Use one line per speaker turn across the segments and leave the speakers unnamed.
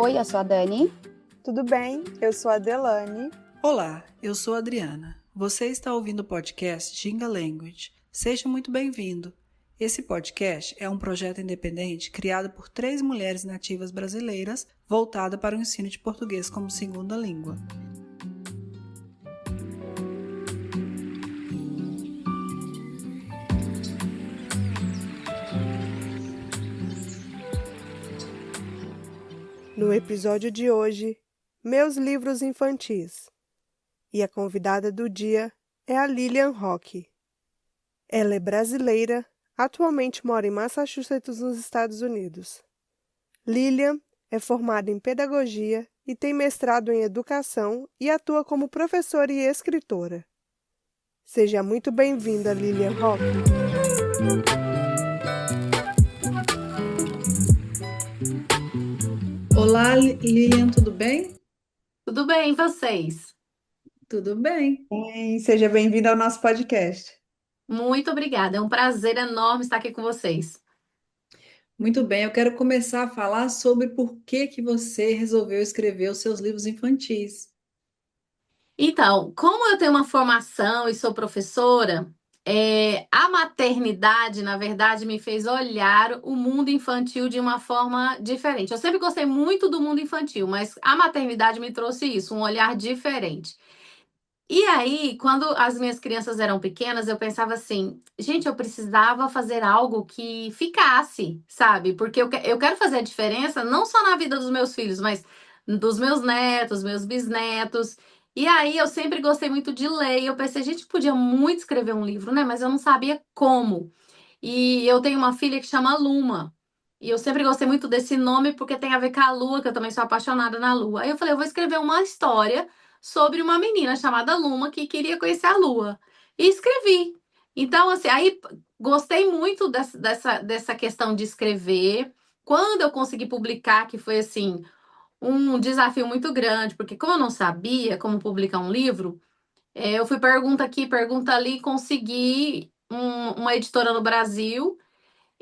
Oi, eu sou a Dani.
Tudo bem? Eu sou a Delane.
Olá, eu sou a Adriana. Você está ouvindo o podcast Ginga Language. Seja muito bem-vindo. Esse podcast é um projeto independente criado por 3 mulheres nativas brasileiras voltada para o ensino de português como segunda língua.
No episódio de hoje, meus livros infantis. E a convidada do dia é a Lilian Roque. Ela é brasileira, atualmente mora em Massachusetts, nos Estados Unidos. Lilian é formada em pedagogia e tem mestrado em educação e atua como professora e escritora. Seja muito bem-vinda, Lilian Roque.
Olá, Lilian, tudo bem?
Tudo bem, e vocês?
Tudo bem.
Seja bem-vindo ao nosso podcast.
Muito obrigada, é um prazer enorme estar aqui com vocês.
Muito bem, eu quero começar a falar sobre por que você resolveu escrever os seus livros infantis.
Então, como eu tenho uma formação e sou professora, a maternidade, na verdade, me fez olhar o mundo infantil de uma forma diferente. Eu sempre gostei muito do mundo infantil, mas a maternidade me trouxe isso, um olhar diferente. E aí, quando as minhas crianças eram pequenas, eu pensava assim, gente, eu precisava fazer algo que ficasse, sabe? Porque eu quero fazer a diferença não só na vida dos meus filhos, mas dos meus netos, meus bisnetos. E aí, eu sempre gostei muito de ler. E eu pensei, a gente podia muito escrever um livro, né? Mas eu não sabia como. E eu tenho uma filha que chama Luma. E eu sempre gostei muito desse nome porque tem a ver com a Lua, que eu também sou apaixonada na Lua. Aí eu falei, eu vou escrever uma história sobre uma menina chamada Luma que queria conhecer a Lua. E escrevi. Então, assim, aí gostei muito dessa questão de escrever. Quando eu consegui publicar, que foi assim, um desafio muito grande, porque como eu não sabia como publicar um livro, eu fui pergunta aqui, pergunta ali, consegui uma editora no Brasil.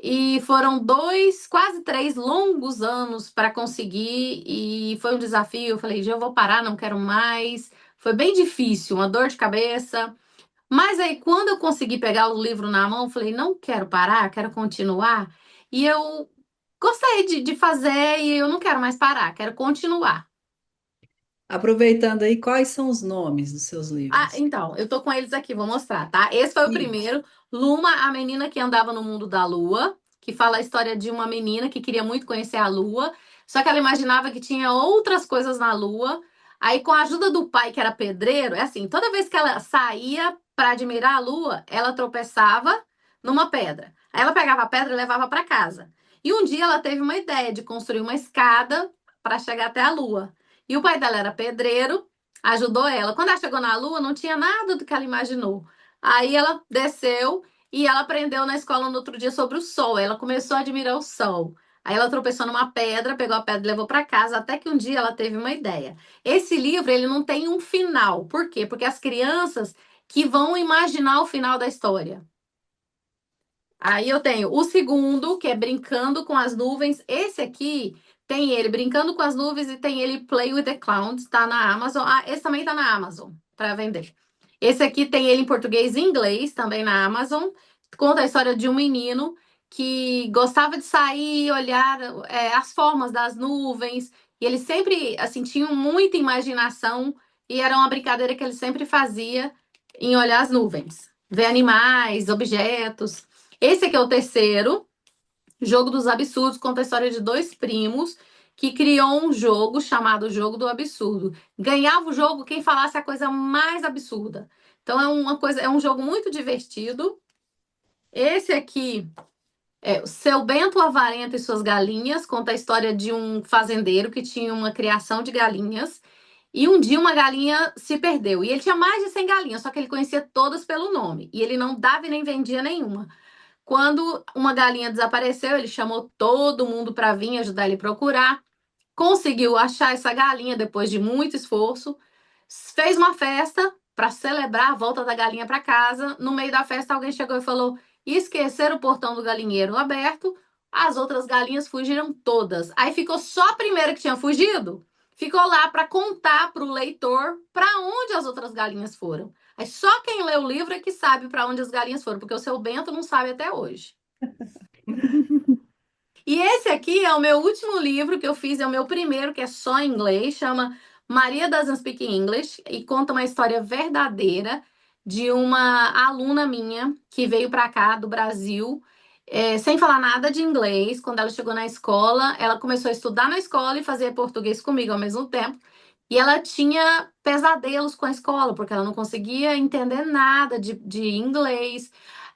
E foram 2, quase 3 longos anos para conseguir, e foi um desafio. Eu falei, já eu vou parar, não quero mais. Foi bem difícil, uma dor de cabeça. Mas aí, quando eu consegui pegar o livro na mão, eu falei, não quero parar, quero continuar. E eu gostei de fazer e eu não quero mais parar, quero continuar.
Aproveitando aí, quais são os nomes dos seus livros?
Então, eu tô com eles aqui, vou mostrar, tá? Esse foi o primeiro, Luma, a menina que andava no mundo da lua, que fala a história de uma menina que queria muito conhecer a lua, só que ela imaginava que tinha outras coisas na lua. Aí, com a ajuda do pai, que era pedreiro, é assim, toda vez que ela saía para admirar a lua, ela tropeçava numa pedra. Aí ela pegava a pedra e levava para casa. E um dia ela teve uma ideia de construir uma escada para chegar até a lua. E o pai dela era pedreiro, ajudou ela. Quando ela chegou na Lua, não tinha nada do que ela imaginou. Aí ela desceu e ela aprendeu na escola no outro dia sobre o sol. Ela começou a admirar o sol. Aí ela tropeçou numa pedra, pegou a pedra e levou para casa, até que um dia ela teve uma ideia. Esse livro, ele não tem um final. Por quê? Porque as crianças que vão imaginar o final da história. Aí eu tenho o segundo, que é Brincando com as Nuvens. Esse aqui tem ele Brincando com as Nuvens e tem ele Play with the Clouds, tá na Amazon. Esse também tá na Amazon para vender. Esse aqui tem ele em português e inglês, também na Amazon. Conta a história de um menino que gostava de sair e olhar as formas das nuvens. E ele sempre, assim, tinha muita imaginação e era uma brincadeira que ele sempre fazia em olhar as nuvens. Ver animais, objetos. Esse aqui é o terceiro, Jogo dos Absurdos, conta a história de 2 primos que criou um jogo chamado Jogo do Absurdo. Ganhava o jogo quem falasse a coisa mais absurda. Então é um jogo muito divertido. Esse aqui é o Seu Bento Avarento e Suas Galinhas, conta a história de um fazendeiro que tinha uma criação de galinhas. E um dia uma galinha se perdeu. E ele tinha mais de 100 galinhas, só que ele conhecia todas pelo nome. E ele não dava e nem vendia nenhuma. Quando uma galinha desapareceu, ele chamou todo mundo para vir ajudar ele a procurar. Conseguiu achar essa galinha depois de muito esforço. Fez uma festa para celebrar a volta da galinha para casa. No meio da festa, alguém chegou e falou: esqueceram o portão do galinheiro aberto. As outras galinhas fugiram todas. Aí ficou só a primeira que tinha fugido. Ficou lá para contar para o leitor para onde as outras galinhas foram. Aí só quem lê o livro é que sabe para onde as galinhas foram, porque o seu Bento não sabe até hoje. E esse aqui é o meu último livro que eu fiz, é o meu primeiro, que é só em inglês, chama Maria Doesn't Speak English, e conta uma história verdadeira de uma aluna minha que veio para cá do Brasil, sem falar nada de inglês. Quando ela chegou na escola, ela começou a estudar na escola e fazer português comigo ao mesmo tempo. E ela tinha pesadelos com a escola, porque ela não conseguia entender nada de inglês.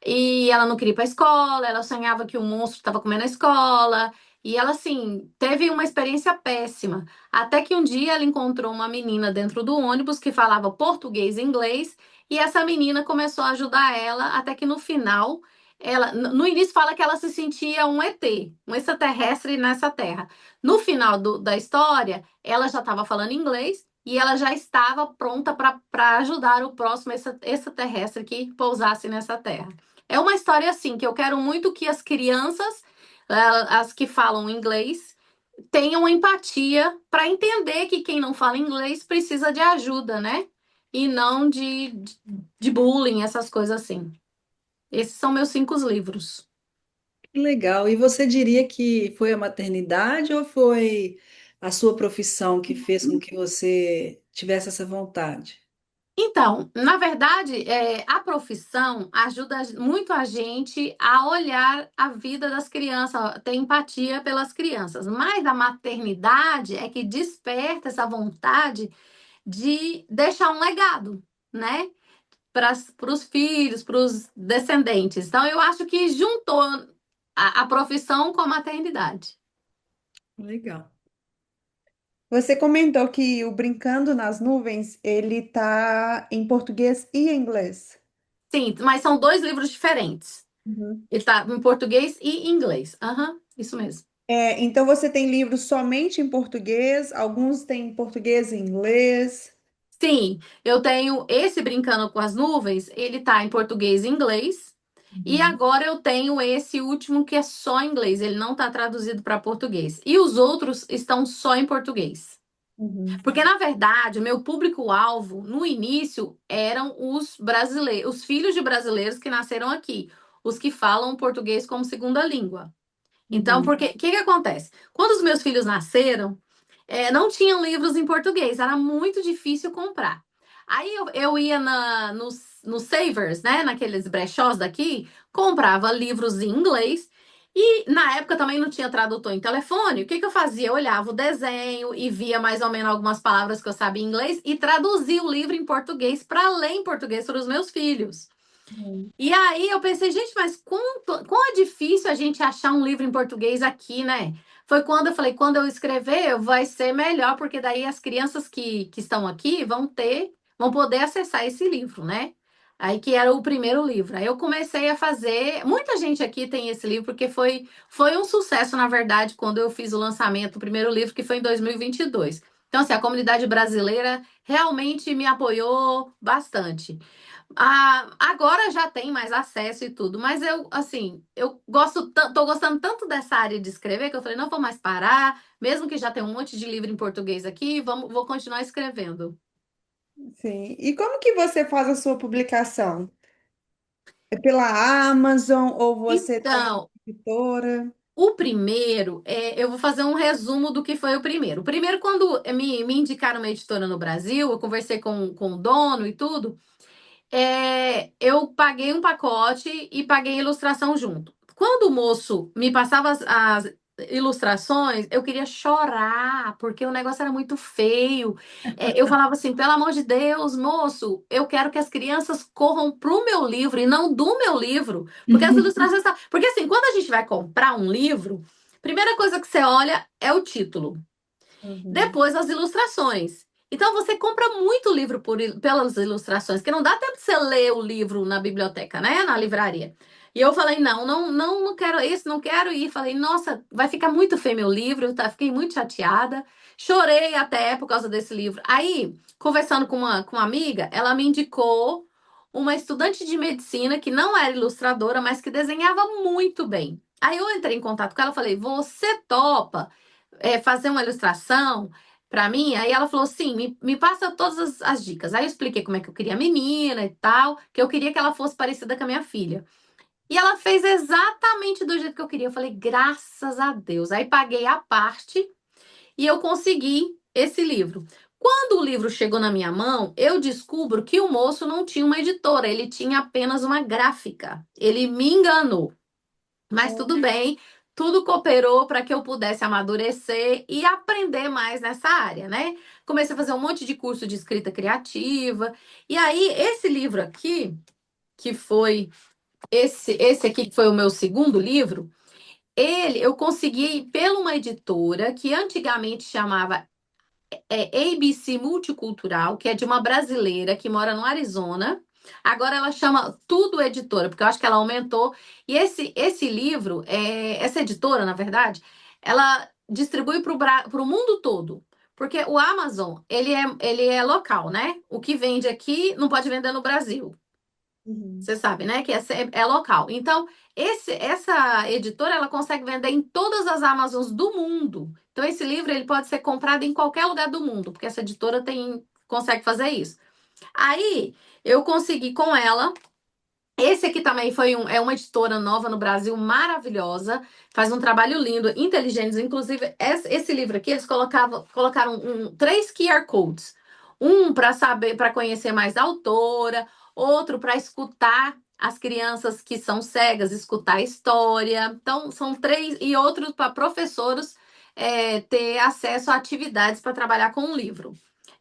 E ela não queria ir para a escola, ela sonhava que o monstro estava comendo a escola. E ela, assim, teve uma experiência péssima. Até que um dia ela encontrou uma menina dentro do ônibus que falava português e inglês. E essa menina começou a ajudar ela, até que no final, ela, no início fala que ela se sentia um ET, um extraterrestre nessa terra. No final da história, ela já estava falando inglês e ela já estava pronta para ajudar o próximo extraterrestre que pousasse nessa terra. É uma história assim que eu quero muito que as crianças, as que falam inglês, tenham empatia para entender que quem não fala inglês precisa de ajuda, né? E não de bullying, essas coisas assim. Esses são meus 5 livros.
Que legal. E você diria que foi a maternidade ou foi a sua profissão que fez com que você tivesse essa vontade?
Então, na verdade, a profissão ajuda muito a gente a olhar a vida das crianças, ter empatia pelas crianças. Mas a maternidade é que desperta essa vontade de deixar um legado, né? Para os filhos, para os descendentes. Então, eu acho que juntou a profissão com a maternidade.
Legal.
Você comentou que o Brincando nas Nuvens, ele tá em português e em inglês.
Sim, mas são 2 livros diferentes.
Uhum.
Ele está em português e inglês. Aham, isso mesmo.
Então você tem livros somente em português, alguns têm em português e inglês.
Sim, eu tenho esse Brincando com as Nuvens, ele tá em português e inglês. E
Uhum.
agora eu tenho esse último que é só em inglês, ele não tá traduzido para português. E os outros estão só em português.
Uhum.
Porque, na verdade, o meu público-alvo, no início, eram os brasileiros, os filhos de brasileiros que nasceram aqui, os que falam português como segunda língua. Então,
Uhum.
porque o que acontece? Quando os meus filhos nasceram, não tinham livros em português, era muito difícil comprar. Aí eu ia nos Savers, né, naqueles brechós daqui, comprava livros em inglês. E na época também não tinha tradutor em telefone. O que eu fazia? Eu olhava o desenho e via mais ou menos algumas palavras que eu sabia em inglês e traduzia o livro em português para ler em português para os meus filhos.
Uhum.
E aí eu pensei, gente, mas quão é difícil a gente achar um livro em português aqui, né? Foi quando eu falei, quando eu escrever, vai ser melhor, porque daí as crianças que estão aqui vão poder acessar esse livro, né? Aí que era o primeiro livro. Aí eu comecei a fazer. Muita gente aqui tem esse livro, porque foi um sucesso, na verdade, quando eu fiz o lançamento do primeiro livro, que foi em 2022. Então, assim, a comunidade brasileira realmente me apoiou bastante. Agora já tem mais acesso e tudo, mas eu, assim, tô gostando tanto dessa área de escrever que eu falei, não vou mais parar, mesmo que já tenha um monte de livro em português aqui, vou continuar escrevendo.
Sim. E como que você faz a sua publicação? É pela Amazon ou você tem uma
Então,
editora?
o primeiro, eu vou fazer um resumo do que foi o primeiro. O primeiro, quando me indicaram uma editora no Brasil, eu conversei com o dono e tudo. Eu paguei um pacote e paguei a ilustração junto. Quando o moço me passava as ilustrações, eu queria chorar, porque o negócio era muito feio. Eu falava assim, pelo amor de Deus, moço, eu quero que as crianças corram pro meu livro e não do meu livro. Porque as ilustrações... Porque assim, quando a gente vai comprar um livro, primeira coisa que você olha é o título.
Uhum.
Depois as ilustrações. Então você compra muito livro pelas ilustrações, que não dá tempo de você ler o livro na biblioteca, né? Na livraria. E eu falei, não quero esse, não quero ir. Falei, nossa, vai ficar muito feio meu livro, tá? Fiquei muito chateada. Chorei até por causa desse livro. Aí, conversando com uma amiga, ela me indicou uma estudante de medicina que não era ilustradora, mas que desenhava muito bem. Aí eu entrei em contato com ela, falei, você topa fazer uma ilustração pra mim? Aí ela falou, sim, me passa todas as dicas. Aí eu expliquei como é que eu queria a menina e tal, que eu queria que ela fosse parecida com a minha filha. E ela fez exatamente do jeito que eu queria. Eu falei, graças a Deus. Aí paguei a parte e eu consegui esse livro. Quando o livro chegou na minha mão, eu descubro que o moço não tinha uma editora, ele tinha apenas uma gráfica. Ele me enganou. Mas tudo bem, tudo cooperou para que eu pudesse amadurecer e aprender mais nessa área, né? Comecei a fazer um monte de curso de escrita criativa. E aí, esse livro aqui, que foi esse aqui, que foi o meu segundo livro, eu consegui pela uma editora que antigamente chamava ABC Multicultural, que é de uma brasileira que mora no Arizona. Agora ela chama Tudo Editora, porque eu acho que ela aumentou. E esse livro, essa editora, na verdade, ela distribui para o mundo todo. Porque o Amazon, ele é local, né? O que vende aqui não pode vender no Brasil.
Uhum.
Você sabe, né? Que é local. Então, essa editora, ela consegue vender em todas as Amazons do mundo. Então, esse livro, ele pode ser comprado em qualquer lugar do mundo, porque essa editora consegue fazer isso. Aí, eu consegui com ela. Esse aqui também é uma editora nova no Brasil, maravilhosa, faz um trabalho lindo, inteligente. Inclusive, esse livro aqui, eles colocaram três QR codes. Um para saber, para conhecer mais a autora, outro para escutar as crianças que são cegas, escutar a história. Então, são três, e outro para professores ter acesso a atividades para trabalhar com o livro.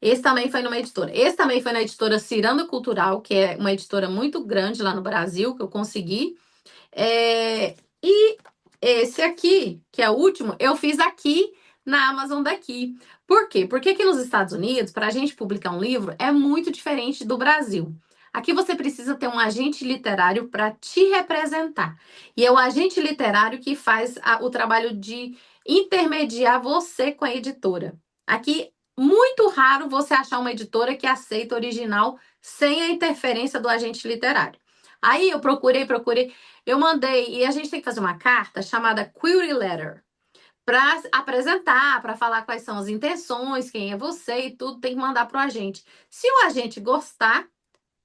Esse também foi numa editora. Esse também foi na editora Ciranda Cultural, que é uma editora muito grande lá no Brasil, que eu consegui. E esse aqui, que é o último, eu fiz aqui na Amazon daqui. Por quê? Porque aqui nos Estados Unidos, para a gente publicar um livro, é muito diferente do Brasil. Aqui você precisa ter um agente literário para te representar. E é o agente literário que faz o trabalho de intermediar você com a editora. Aqui, muito raro você achar uma editora que aceita original sem a interferência do agente literário. Aí eu procurei. Eu mandei, e a gente tem que fazer uma carta chamada Query Letter para apresentar, para falar quais são as intenções, quem é você e tudo, tem que mandar para o agente. Se o agente gostar,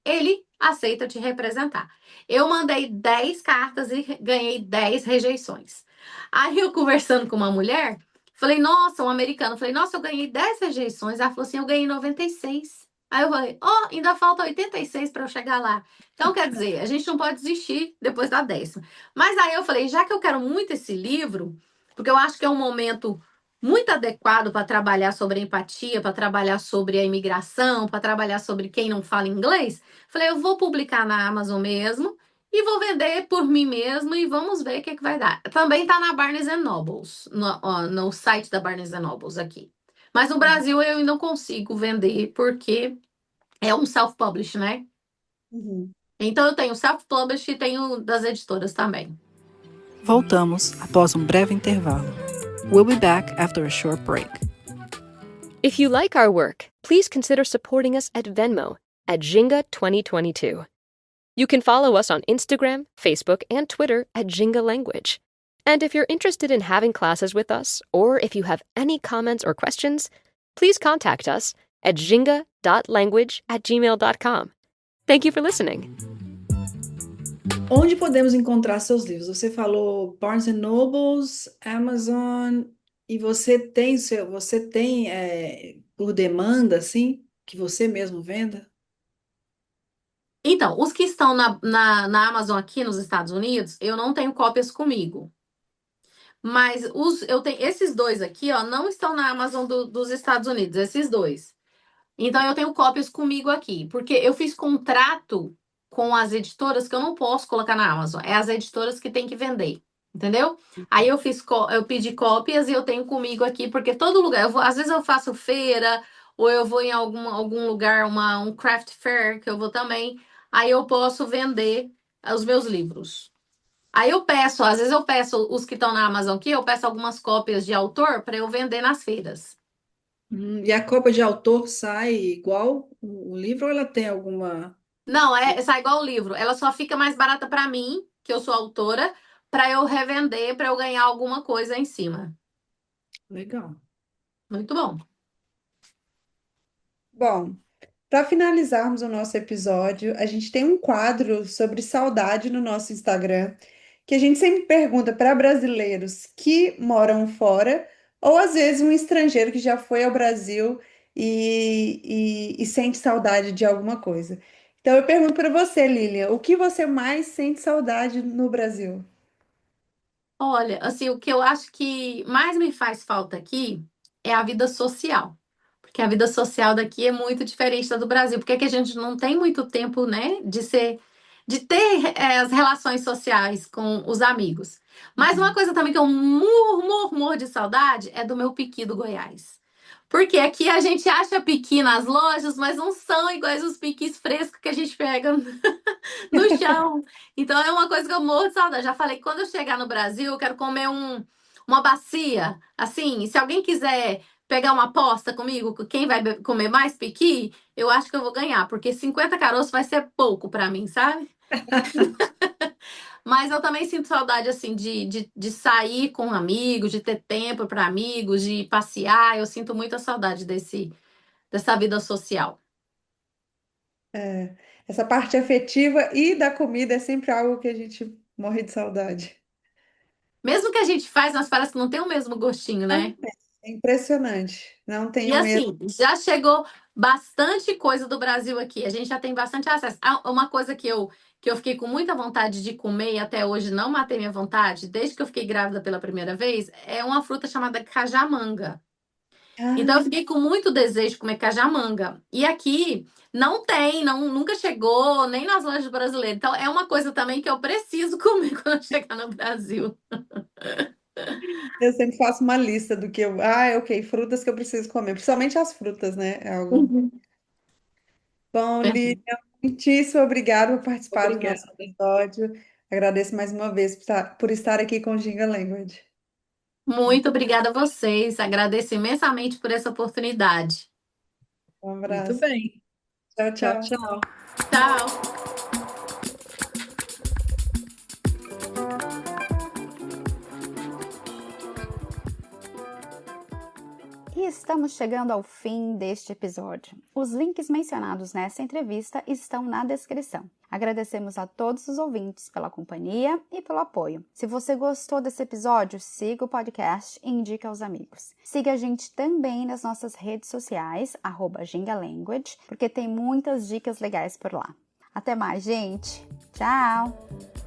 ele aceita te representar. Eu mandei 10 cartas e ganhei 10 rejeições. Aí eu conversando com uma mulher, falei, nossa, um americano, falei, nossa, eu ganhei 10 rejeições. Ela falou assim, eu ganhei 96. Aí eu falei, ó, ainda falta 86 para eu chegar lá. Então, quer dizer, a gente não pode desistir depois da 10ª. Mas aí eu falei, já que eu quero muito esse livro, porque eu acho que é um momento muito adequado para trabalhar sobre a empatia, para trabalhar sobre a imigração, para trabalhar sobre quem não fala inglês, falei, eu vou publicar na Amazon mesmo e vou vender por mim mesmo e vamos ver o que vai dar. Também tá na Barnes Nobles, no site da Barnes Nobles aqui. Mas no Brasil eu não consigo vender porque é um self-publish, né?
Uhum.
Então eu tenho self-publish e tenho das editoras também.
Voltamos após um breve intervalo. We'll be back after a short break.
If you like our work, please consider supporting us at Venmo at Jinga 2022. You can follow us on Instagram, Facebook, and Twitter at Jinga Language. And if you're interested in having classes with us, or if you have any comments or questions, please contact us at jinga.language@gmail.com. Thank you for listening.
Onde podemos encontrar seus livros? Você falou Barnes Nobles, Amazon, e você tem por demanda, assim, que você mesmo venda?
Então, os que estão na Amazon aqui nos Estados Unidos, eu não tenho cópias comigo. Mas eu tenho esses dois aqui, ó, não estão na Amazon dos Estados Unidos, esses dois. Então eu tenho cópias comigo aqui, porque eu fiz contrato com as editoras que eu não posso colocar na Amazon. É as editoras que têm que vender, entendeu? Aí eu pedi cópias e eu tenho comigo aqui, porque todo lugar, às vezes eu faço feira, ou eu vou em algum lugar, um craft fair, que eu vou também. Aí eu posso vender os meus livros. Aí às vezes eu peço os que estão na Amazon aqui, eu peço algumas cópias de autor para eu vender nas feiras.
E a cópia de autor sai igual o livro ou ela tem alguma...
Não, sai igual o livro. Ela só fica mais barata para mim, que eu sou autora, para eu revender, para eu ganhar alguma coisa em cima.
Legal.
Muito bom.
Bom, para finalizarmos o nosso episódio, a gente tem um quadro sobre saudade no nosso Instagram, que a gente sempre pergunta para brasileiros que moram fora, ou às vezes um estrangeiro que já foi ao Brasil e sente saudade de alguma coisa. Então eu pergunto para você, Lilian, o que você mais sente saudade no Brasil?
Olha, assim, o que eu acho que mais me faz falta aqui é a vida social. Porque a vida social daqui é muito diferente da do Brasil. Porque aqui a gente não tem muito tempo, né, de ter as relações sociais com os amigos. Mas uma coisa também que eu morro de saudade é do meu piqui do Goiás. Porque aqui a gente acha piqui nas lojas, mas não são iguais os piquis frescos que a gente pega no chão. Então é uma coisa que eu morro de saudade. Já falei que quando eu chegar no Brasil, eu quero comer uma bacia. Assim, se alguém quiser pegar uma aposta comigo, quem vai comer mais piqui, eu acho que eu vou ganhar, porque 50 caroços vai ser pouco pra mim, sabe? Mas eu também sinto saudade, assim, de sair com amigos, de ter tempo para amigos, de passear. Eu sinto muita saudade dessa vida social.
É, essa parte afetiva e da comida é sempre algo que a gente morre de saudade.
Mesmo que a gente faz, mas parece que não tem o mesmo gostinho,
Não
né?
tem, é impressionante. Não tem
E
o mesmo.
assim, já chegou bastante coisa do Brasil aqui. A gente já tem bastante acesso. Uma coisa que eu fiquei com muita vontade de comer e até hoje não matei minha vontade, desde que eu fiquei grávida pela primeira vez, é uma fruta chamada cajamanga. Então eu
Ah,
fiquei com muito desejo de comer cajamanga. E aqui não tem, nunca chegou, nem nas lojas brasileiras. Então é uma coisa também que eu preciso comer quando eu chegar no Brasil.
eu sempre faço uma lista do que eu. Ah, ok, frutas que eu preciso comer, principalmente as frutas, né? É algo.
Uhum.
Bom, Lívia,
Verdade.
muitíssimo obrigada por participar do nosso
Obrigada.
episódio. Agradeço mais uma vez por estar aqui com o Ginga Language.
Muito obrigada a vocês. Agradeço imensamente por essa oportunidade.
Um
Muito
abraço.
bem.
Tchau,
Tchau,
tchau.
tchau.
Tchau.
E estamos chegando ao fim deste episódio. Os links mencionados nessa entrevista estão na descrição. Agradecemos a todos os ouvintes pela companhia e pelo apoio. Se você gostou desse episódio, siga o podcast e indique aos amigos. Siga a gente também nas nossas redes sociais, @gingalanguage, porque tem muitas dicas legais por lá. Até mais, gente! Tchau!